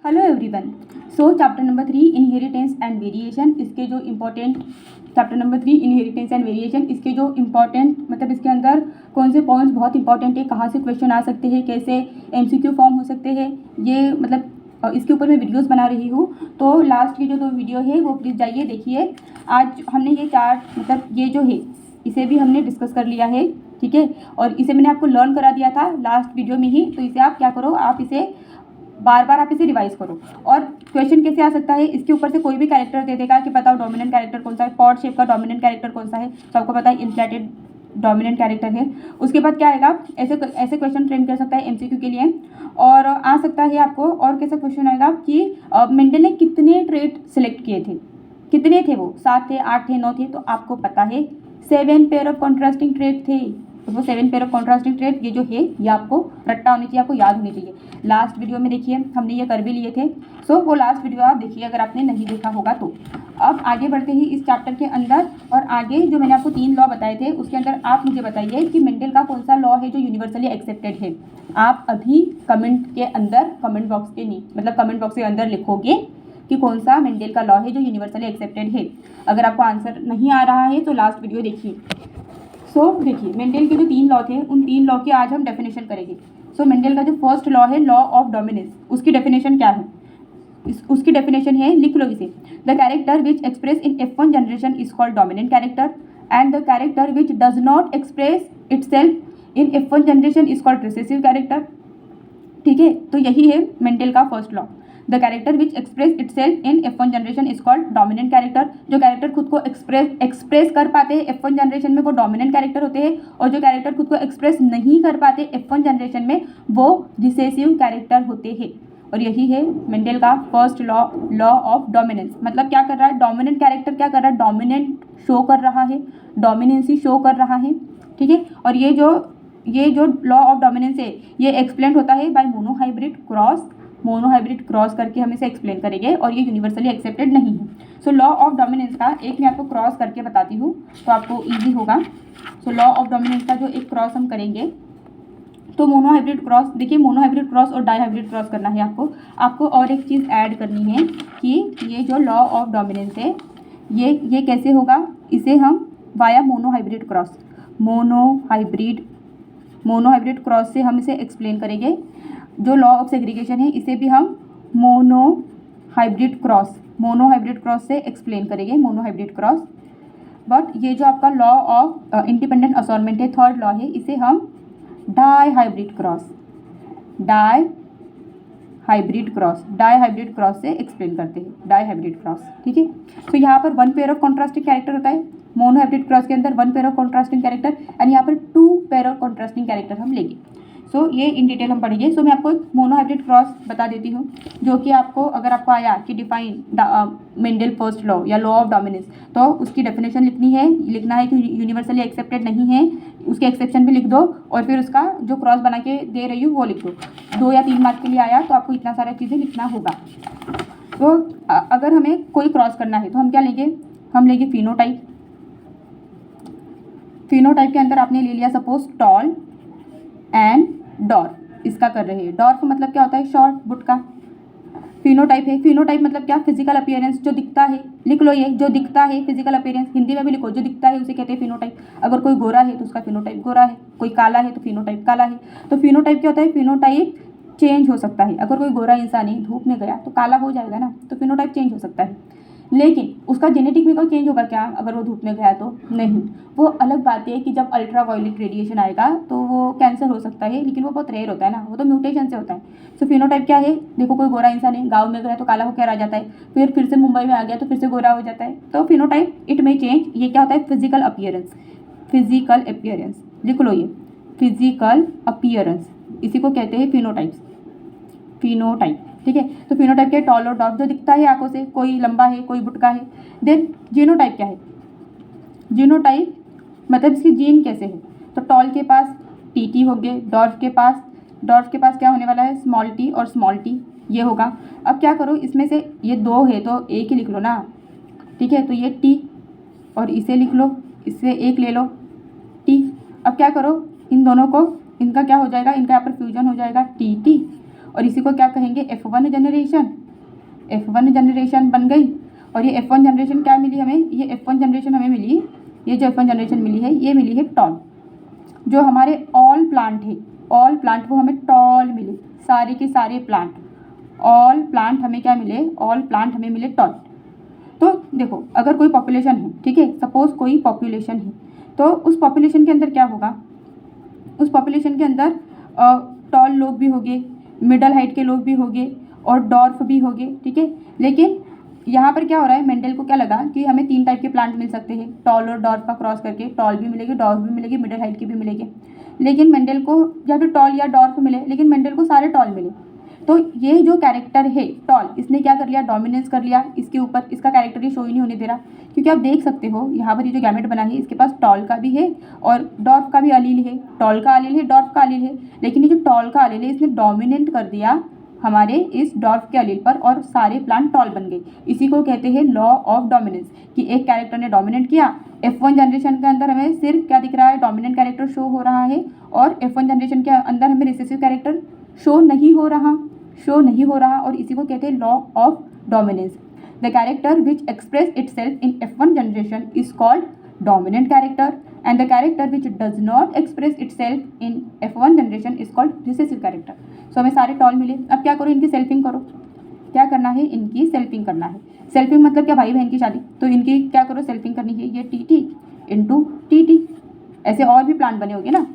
Hello everyone. So chapter number 3 inheritance and variation, इसके जो important chapter number 3 inheritance and variation, इसके जो important मतलब इसके अंदर कौन से पॉइंट्स बहुत इंपॉर्टेंट है, कहाँ से क्वेश्चन आ सकते हैं, कैसे एमसीक्यू फॉर्म हो सकते हैं, ये मतलब इसके ऊपर मैं वीडियोस बना रही हूँ। तो लास्ट की जो 2 वीडियो है वो प्लीज़ जाइए देखिए। आज हमने ये 4 मतलब ये जो है इसे भी हमने डिस्कस कर लिया है, ठीक है। और इसे मैंने आपको लर्न करा दिया था लास्ट वीडियो में ही। तो इसे आप क्या करो, आप इसे बार बार आप इसे रिवाइज करो। और क्वेश्चन कैसे आ सकता है, इसके ऊपर से कोई भी कैरेक्टर दे देगा कि बताओ डोमिनेंट कैरेक्टर कौन सा है, पॉड शेप का डोमिनेंट कैरेक्टर कौन सा है, तो आपको पता है इन्फ्लेटेड डोमिनेंट कैरेक्टर है। उसके बाद क्या आएगा, ऐसे क्वेश्चन ट्रेन कर सकता है एमसीक्यू के लिए। और आ सकता है आपको और कैसा क्वेश्चन आएगा कि मेंडल ने कितने ट्रेट सिलेक्ट किए थे, कितने थे वो, 7 थे, 8 थे, 9 थे, तो आपको पता है 7 पेयर ऑफ कॉन्ट्रास्टिंग ट्रेट थे। तो वो 7 पेयर ऑफ कॉन्ट्रास्टिंग ट्रेट ये जो है ये आपको रट्टा होनी चाहिए, आपको याद होनी चाहिए। लास्ट वीडियो में देखिए हमने ये कर भी लिए थे। सो वो लास्ट वीडियो आप देखिए अगर आपने नहीं देखा होगा तो। अब आगे बढ़ते ही इस चैप्टर के अंदर, और आगे जो मैंने आपको 3 लॉ बताए थे उसके अंदर आप मुझे बताइए कि मेंडल का कौन सा लॉ है जो यूनिवर्सली एक्सेप्टेड है। आप अभी कमेंट के अंदर, कमेंट बॉक्स के मतलब कमेंट बॉक्स के अंदर लिखोगे कि कौन सा मेंडल का लॉ है जो यूनिवर्सली एक्सेप्टेड है। अगर आपको आंसर नहीं आ रहा है तो लास्ट वीडियो देखिए। सो देखिए मेंडल के जो 3 लॉ थे उन 3 लॉ की आज हम डेफिनेशन करेंगे। सो मेंडल का जो फर्स्ट लॉ है लॉ ऑफ डोमिनेंस, उसकी डेफिनेशन क्या है, उसकी डेफिनेशन है, लिख लो इसे। The character which express in F1 generation is called dominant character and the character which does not express itself in F1 generation is called recessive character. ठीक है, तो यही है मेंडल का first law. The character which express itself in F1 generation is called dominant character. जो character खुद को express कर पाते हैं F1 जनरेशन में वो डोमिनेंट कैरेक्टर होते हैं, और जो कैरेक्टर खुद को एक्सप्रेस नहीं कर पाते F1 जनरेशन में वो रिसेसिव कैरेक्टर होते हैं। और यही है मेंडल का first law, law of dominance. मतलब क्या कर रहा है, डोमिनेंट कैरेक्टर क्या कर रहा है, डोमिनेंट शो कर रहा है, डोमिनेंसी शो कर रहा है, ठीक है। और ये जो लॉ ऑफ डोमिनेंस है ये एक्सप्लेन होता है बाय मोनोहाइब्रिड क्रॉस करके हम इसे एक्सप्लेन करेंगे, और ये यूनिवर्सली एक्सेप्टेड नहीं है। सो लॉ ऑफ डोमिनेंस का एक मैं आपको क्रॉस करके बताती हूँ तो आपको ईजी होगा। सो लॉ ऑफ डोमिनेंस का जो एक क्रॉस हम करेंगे तो मोनोहाइब्रिड क्रॉस, देखिए मोनोहाइब्रिड क्रॉस और डाईहाइब्रिड क्रॉस करना है आपको और एक चीज़ ऐड करनी है कि ये जो लॉ ऑफ डोमिनेंस है ये कैसे होगा, इसे हम वाया मोनोहाइब्रिड क्रॉस से हम इसे एक्सप्लेन करेंगे। जो लॉ ऑफ सेग्रीगेशन है इसे भी हम मोनोहाइब्रिड क्रॉस से एक्सप्लेन करेंगे, मोनोहाइब्रिड क्रॉस। बट ये जो आपका लॉ ऑफ इंडिपेंडेंट असॉर्टमेंट है, थर्ड लॉ है, इसे हम डाईहाइब्रिड क्रॉस से एक्सप्लेन करते हैं, डाईहाइब्रिड क्रॉस, ठीक है। तो यहाँ पर 1 पेयर ऑफ कॉन्ट्रास्टिंग कैरेक्टर होता है मोनोहाइब्रिड क्रॉस के अंदर, 1 pair of contrasting character, and यहाँ पर 2 पेयर ऑफ कॉन्ट्रास्टिंग कैरेक्टर हम लेंगे। सो ये इन डिटेल हम पढ़ेंगे। सो मैं आपको मोनोहाइब्रिड क्रॉस बता देती हूँ, जो कि आपको अगर आपको आया कि डिफाइन मेंडल फर्स्ट लॉ या लॉ ऑफ डोमिनेंस, तो उसकी डेफिनेशन लिखना है कि यूनिवर्सली एक्सेप्टेड नहीं है, उसके एक्सेप्शन भी लिख दो, और फिर उसका जो क्रॉस बना के दे रही हूँ वो लिख दो। 2 या 3 मार्क के लिए आया तो आपको इतना सारा चीज़ें लिखना होगा। तो अगर हमें कोई क्रॉस करना है तो हम क्या लेंगे, हम लेंगे फिनोटाइप के अंदर आपने ले लिया सपोज टॉल एंड डॉर्फ, इसका कर रहे हैं। डॉर्फ मतलब क्या होता है, शॉर्ट, बुटका। फिनोटाइप है, फिनोटाइप मतलब क्या, फिजिकल अपीयरेंस, जो दिखता है, लिख लो ये, जो दिखता है फिजिकल अपीयरेंस, हिंदी में भी लिखो, जो दिखता है उसे कहते हैं फिनोटाइप। अगर कोई गोरा है तो उसका फिनोटाइप गोरा है, कोई काला है तो फिनोटाइप काला है। तो फिनोटाइप क्या होता है, फिनोटाइप चेंज हो सकता है। अगर कोई गोरा इंसान है धूप में गया तो काला हो जाएगा ना, तो फिनोटाइप चेंज हो सकता है। लेकिन उसका जेनेटिक में कोई चेंज होगा क्या अगर वो धूप में गया तो नहीं। वो अलग बात है कि जब अल्ट्रा वायलेट रेडिएशन आएगा तो वो कैंसर हो सकता है, लेकिन वो बहुत रेयर होता है ना, वो तो म्यूटेशन से होता है। सो फिनोटाइप क्या है, देखो कोई गोरा इंसान है, गाँव में गया तो काला होकर आ जाता है, फिर से मुंबई में आ गया तो फिर से गोरा हो जाता है। तो फिनोटाइप इट में चेंज, ये क्या होता है, फिजिकल अपीयरेंस, लिख लो ये, फिजिकल अपीयरेंस, इसी को कहते हैं फिनोटाइप, ठीक है। तो फिनोटाइप क्या है, टॉल और डॉर्फ, जो दिखता है आंखों से, कोई लंबा है कोई बुटका है। देन जीनोटाइप क्या है, जीनोटाइप मतलब इसकी जीन कैसे है, तो टॉल के पास टी हो गए, डॉर्फ के पास क्या होने वाला है, स्मॉल टी और स्मॉल टी, ये होगा। अब क्या करो, इसमें से ये 2 है तो एक ही लिख लो ना, ठीक है। तो ये टी और इसे लिख लो, इससे एक ले लो टी। अब क्या करो, इन दोनों को, इनका क्या हो जाएगा, इनका यहाँ पर फ्यूजन हो जाएगा टी, और इसी को क्या कहेंगे, F1 जनरेशन। F1 जनरेशन बन गई। और ये F1 जनरेशन क्या मिली हमें, ये F1 जनरेशन हमें मिली, ये जो F1 जनरेशन मिली है ये मिली है टॉल। जो हमारे ऑल प्लांट है, ऑल प्लांट वो हमें टॉल मिले, सारे के सारे प्लांट, ऑल प्लांट हमें क्या मिले, ऑल प्लांट हमें मिले टॉल। तो देखो अगर कोई पॉपुलेशन है, ठीक है, सपोज कोई पॉपुलेशन है, तो उस पॉपुलेशन के अंदर क्या होगा, उस पॉपुलेशन के अंदर टॉल लोग भी होंगे, मिडल हाइट के लोग भी होंगे और डॉर्फ भी होंगे, ठीक है। लेकिन यहाँ पर क्या हो रहा है, मेंडल को क्या लगा कि हमें 3 टाइप के प्लांट मिल सकते हैं, टॉल और डॉर्फ का क्रॉस करके टॉल भी मिलेगी, डॉर्फ भी मिलेगी, मिडल हाइट की भी मिलेगी। लेकिन मेंडल को या फिर टॉल या डॉर्फ मिले, लेकिन मेंडल को सारे टॉल मिले। तो ये जो कैरेक्टर है टॉल, इसने क्या कर लिया, डोमिनेंस कर लिया इसके ऊपर, इसका कैरेक्टर ये शो ही नहीं होने दे रहा। क्योंकि आप देख सकते हो यहाँ पर ये जो गैमेट बना है इसके पास टॉल का भी है और डॉर्फ का भी अलील है, टॉल का अलील है, डॉर्फ का अलील है। लेकिन ये जो टॉल का अलील है इसने डोमिनेंट कर दिया हमारे इस डॉर्फ के अलील पर और सारे प्लांट टॉल बन गए। इसी को कहते हैं लॉ ऑफ डोमिनेंस, कि एक कैरेक्टर ने डोमिनेट किया। F1 जनरेशन के अंदर हमें सिर्फ क्या दिख रहा है, डोमिनेंट कैरेक्टर शो हो रहा है, और F1 जनरेशन के अंदर हमें रिसेसिव कैरेक्टर शो नहीं हो रहा, और इसी को कहते हैं law of dominance. The character which express itself in F1 generation is called dominant character and the character which does not express itself in F1 generation is called recessive character। So हमें सारे toll मिले। अब क्या करो, इनकी selfing करो। क्या करना है, इनकी सेल्फिंग करना है। सेल्फिंग मतलब क्या, भाई बहन की शादी, तो इनकी क्या करो, सेल्फिंग करनी है। ये TT इंटू TT, ऐसे और भी प्लांट बने होंगे ना।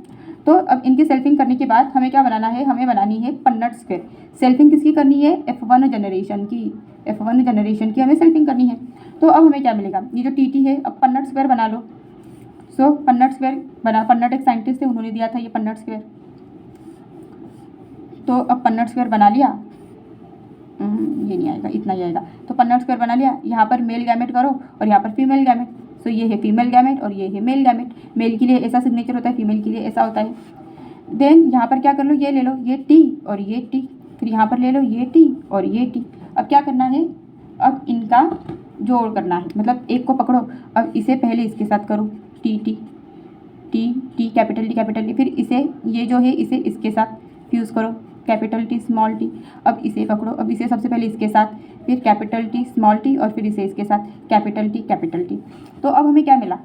तो अब इनकी सेल्फिंग करने के बाद हमें क्या बनाना है, हमें बनानी है पन्नट स्क्वायर। सेल्फिंग किसकी करनी है, F1 जनरेशन की, F1 जनरेशन की हमें सेल्फिंग करनी है। तो अब हमें क्या मिलेगा, ये जो TT है, अब पन्नट स्क्वायर बना लो। सो पन्नट स्क्वायर बना, पन्नट एक साइंटिस्ट थे, उन्होंने दिया था ये पन्नट स्क्वायर। तो अब पन्नट स्क्वायर बना लिया, ये नहीं आएगा, इतना ही आएगा। तो पन्नट स्क्वायर बना लिया, यहाँ पर मेल गैमेट करो और यहाँ पर फीमेल गैमेट। सो ये है फीमेल गैमेट और ये है मेल गैमेट। मेल के लिए ऐसा सिग्नेचर होता है, फीमेल के लिए ऐसा होता है। देन यहाँ पर क्या कर लो, ये ले लो, ये T और ये T, फिर यहाँ पर ले लो ये T और ये T। अब क्या करना है, अब इनका जोड़ करना है, मतलब एक को पकड़ो, अब इसे पहले इसके साथ करो, TT T कैपिटल T, फिर इसे, ये जो है इसे इसके साथ फ्यूज़ करो, कैपिटल T स्मॉल t। अब इसे पकड़ो, अब इसे सबसे पहले इसके साथ, फिर कैपिटल T स्मॉल t, और फिर इसे इसके साथ कैपिटल T। तो अब हमें क्या मिला,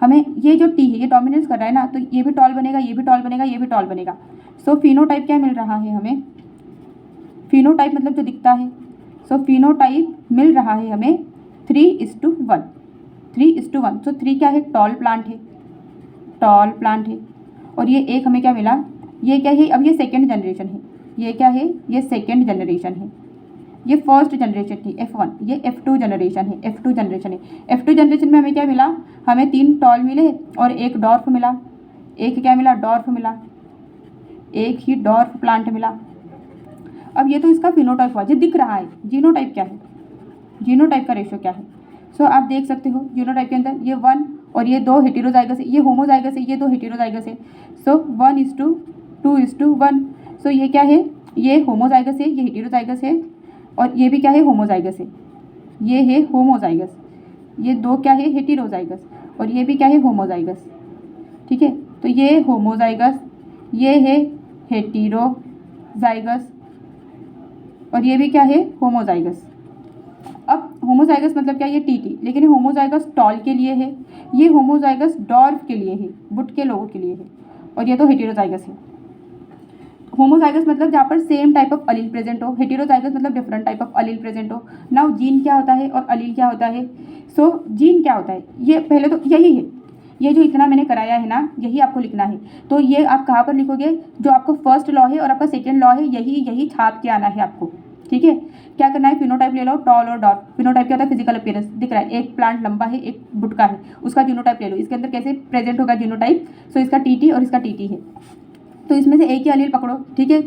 हमें ये जो T है ये डोमिनेंस कर रहा है ना, तो ये भी टॉल बनेगा, ये भी टॉल बनेगा, ये भी टॉल बनेगा। सो फिनोटाइप क्या मिल रहा है हमें, फिनोटाइप मतलब जो दिखता है। सो फिनोटाइप मिल रहा है हमें 3:1, 3:1। सो 3 क्या है, टॉल प्लांट है, टॉल प्लांट है। और ये एक हमें क्या मिला, ये क्या है, अब ये सेकेंड जनरेशन है, ये क्या है, ये सेकेंड जनरेशन है। ये फर्स्ट जनरेशन थी F1, ये F2 जनरेशन है, F2 जनरेशन है। F2 जनरेशन में हमें क्या मिला, हमें 3 टॉल मिले और एक डॉर्फ मिला, एक क्या मिला, डॉर्फ मिला, एक ही डॉर्फ प्लांट मिला। अब ये तो इसका फिनोटाइप हुआ, जो दिख रहा है। जीनोटाइप क्या है, जीनोटाइप का रेशो क्या है। सो आप देख सकते हो जीनोटाइप के अंदर ये 1 और ये 2 हेटेरोजाइगस है, ये होमोजाइगस है, ये 2 हेटेरोजाइगस है। सो 1:2:1। सो ये क्या है, ये होमोजाइगस है, ये हेटेरोजाइगस है, और ये भी क्या है, होमोजाइगस है, ये है होमोजाइगस। ये 2 क्या है, हेटेरोजाइगस, और ये भी क्या है, होमोजाइगस। ठीक है, तो ये होमोजाइगस, ये है हेटेरोजाइगस, और ये भी क्या है, होमोजाइगस। अब होमोजाइगस मतलब क्या, ये TT, लेकिन ये होमोजाइगस टॉल के लिए है, ये होमोजाइगस डॉर्फ के लिए है, बुट के लोगों के लिए है, और ये तो हेटेरोजाइगस है। होमोजाइगस मतलब जहाँ पर same type of Aleel present हो, हेटेरोजाइगस मतलब different type of Aleel present हो। नाउ जीन क्या होता है और अलील क्या होता है। सो जीन क्या होता है, ये पहले तो यही है, ये जो इतना मैंने कराया है ना, यही आपको लिखना है। तो ये आप कहाँ पर लिखोगे, जो आपको फर्स्ट लॉ है और आपका सेकेंड लॉ है, यही छाप के आना है आपको। ठीक है, क्या करना है, फिनोटाइप ले लो, टॉल और डॉर्फ। फिनोटाइप क्या होता है, फिजिकल अपीयरेंस, दिख रहा है एक प्लांट लंबा है, एक बुटका है, उसका जीनोटाइप ले लो। इसके अंदर कैसे प्रेजेंट होगा जीनोटाइप, सो इसका TT और इसका TT है, तो इसमें से एक ही अलील पकड़ो। ठीक है,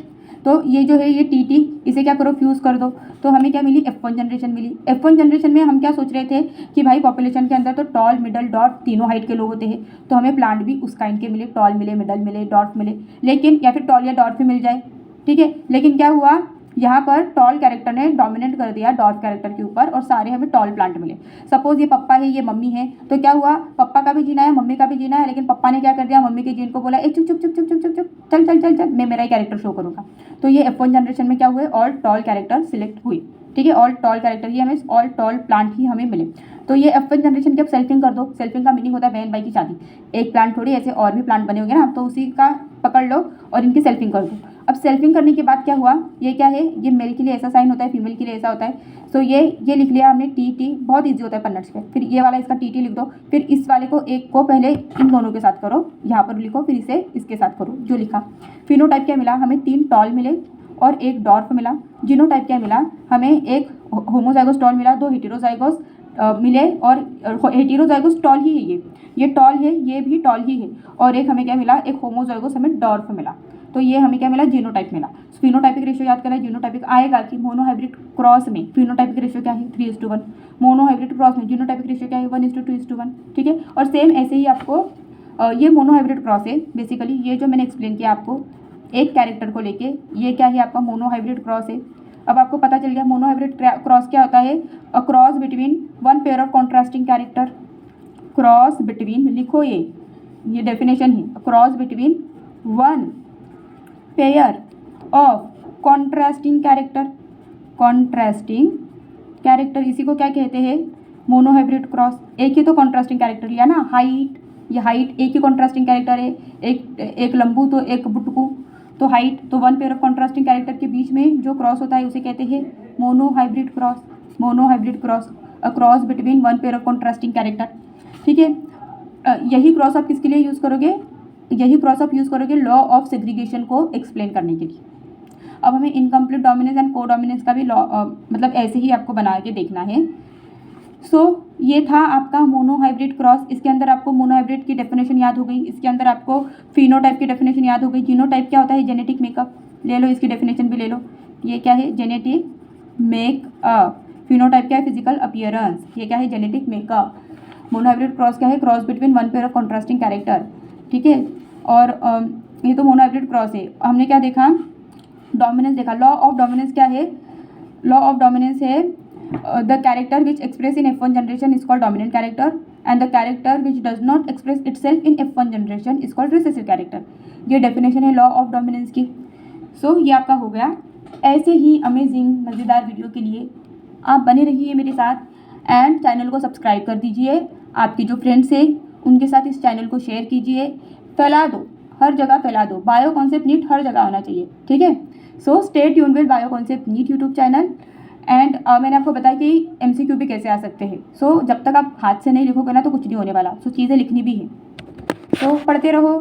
तो ये जो है ये TT, इसे क्या करो, फ्यूज़ कर दो। तो हमें क्या मिली, F1 जनरेशन मिली। F1 जनरेशन में हम क्या सोच रहे थे कि भाई पॉपुलेशन के अंदर तो टॉल, मिडल, डॉर्फ तीनों हाइट के लोग होते हैं, तो हमें प्लांट भी उस काइंड के मिले, टॉल मिले, मिडल मिले, डॉर्फ मिले, लेकिन या फिर टॉल या डॉर्फ ही मिल जाए। ठीक है, लेकिन क्या हुआ, यहाँ पर टॉल कैरेक्टर ने डोमिनेट कर दिया डॉर्फ कैरेक्टर के ऊपर और सारे हमें टॉल प्लांट मिले। सपोज ये पप्पा है, ये मम्मी है, तो क्या हुआ, पप्पा का भी जीना है, मम्मी का भी जीना है, लेकिन पप्पा ने क्या कर दिया, मम्मी के जीन को बोला ए चुप चुप चुप चुप चुप चुप चुप चल चल चल चल, मैं मेरा ही कैरेक्टर शो करूँगा। तो ये F1 जनरेशन में क्या हुए, ऑल टॉल कैरेक्टर सिलेक्ट हुई। ठीक है, ऑल टॉल कैरेक्टर ही हमें, ऑल टॉल प्लांट ही हमें मिले। तो ये F1 जनरेशन की अब सेल्फिंग कर दो। सेल्फिंग का मीनिंग होता है बहन भाई की शादी। एक प्लांट थोड़ी, ऐसे और भी प्लांट बने होंगे ना, तो उसी का पकड़ लो और इनकी सेल्फिंग कर दो। अब सेल्फिंग करने के बाद क्या हुआ, ये क्या है, ये मेल के लिए ऐसा साइन होता है, फीमेल के लिए ऐसा होता है। सो ये लिख लिया हमने टी, बहुत ईजी होता है पन्नट्स पे। फिर ये वाला इसका टी लिख दो, फिर इस वाले को एक को पहले इन दोनों के साथ करो, यहाँ पर लिखो, फिर इसे इसके साथ करो, जो लिखा। फिनोटाइप क्या मिला हमें, 3 टॉल मिले और 1 डॉर्फ मिला। जीनोटाइप क्या मिला हमें, 1 होमोजाइगोस टॉल मिला, 2 हेटेरोजाइगोस मिले, और हेटेरोजाइगोस टॉल ही है, ये टॉल है, ये भी टॉल ही है, और एक हमें क्या मिला, एक होमोजाइगोस हमें डॉर्फ मिला। तो ये हमें क्या मिला, जीनोटाइप मिला। फिनोटाइपिक रेशियो याद करना है, जीनोटाइपिक आएगा कि मोनोहाइब्रिड क्रॉस में फिनोटाइपिक रेशियो क्या है, 3:1। मोनोहाइब्रिड क्रॉस में जीनोटाइपिक रेशियो क्या है, 1:2:1। ठीक है, और सेम ऐसे ही आपको ये मोनोहाइब्रिड क्रॉस है बेसिकली, ये जो मैंने एक्सप्लेन किया आपको एक कैरेक्टर को लेके, ये क्या है आपका मोनोहाइब्रिड क्रॉस है। अब आपको पता चल गया मोनोहाइब्रिड क्रॉस क्या होता है, a cross between 1 pair of contrasting character. Cross between, लिखो ये डेफिनेशन है, cross between 1 pair of contrasting character. Contrasting character इसी को क्या कहते हैं, मोनोहाइब्रिड क्रॉस। एक ही तो कॉन्ट्रास्टिंग कैरेक्टर लिया ना, हाइट, ये हाइट एक ही कॉन्ट्रास्टिंग कैरेक्टर है, एक लंबू तो एक बुटकू, तो हाइट, तो 1 पेयर ऑफ कॉन्ट्रास्टिंग कैरेक्टर के बीच में जो क्रॉस होता है उसे कहते हैं monohybrid cross. Monohybrid cross, a cross between 1 pair of contrasting character. ठीक है, यही क्रॉस आप किसके लिए यूज़ करोगे, यही क्रॉस आप यूज़ करोगे लॉ ऑफ सेग्रीगेशन को एक्सप्लेन करने के लिए। अब हमें इनकम्प्लीट डोमिनेंस एंड को डोमिनेंस का भी लॉ मतलब ऐसे ही आपको बना के देखना है। सो ये था आपका मोनोहाइब्रिड क्रॉस। इसके अंदर आपको मोनोहाइब्रिड की डेफिनेशन याद हो गई, इसके अंदर आपको फिनोटाइप की डेफिनेशन याद हो गई। जीनोटाइप क्या होता है, जेनेटिक मेकअप, ले लो इसकी डेफिनेशन भी ले लो। ये क्या है, जेनेटिक मेकअप। फिनोटाइप क्या है, फिजिकल अपीयरेंस, ये क्या है, जेनेटिक मेकअप। मोनोहाइब्रिड क्रॉस क्या है, cross between 1 pair of contrasting character. ठीक है, और ये तो मोनोहाइब्रिड क्रॉस है। हमने क्या देखा, डोमिनेंस देखा। लॉ ऑफ डोमिनेंस क्या है, लॉ ऑफ डोमिनेंस है the character which express in F1 generation is called dominant character and the character which does not express itself in F1 generation is called recessive character. ये definition है law of dominance की। सो ये आपका हो गया। ऐसे ही amazing मज़ेदार video के लिए आप बने रहिए मेरे साथ एंड चैनल को सब्सक्राइब कर दीजिए। आपके जो फ्रेंड्स हैं उनके साथ इस चैनल को शेयर कीजिए, फैला दो, हर जगह फैला दो। बायो कॉन्सेप्ट नीट हर जगह आना चाहिए। ठीक है, so stay tuned with bio concept NEET YouTube channel. And मैंने आपको बताया कि MCQ भी कैसे आ सकते हैं। सो जब तक आप हाथ से नहीं लिखोगे ना तो कुछ नहीं होने वाला। सो चीज़ें लिखनी भी है, तो पढ़ते रहो।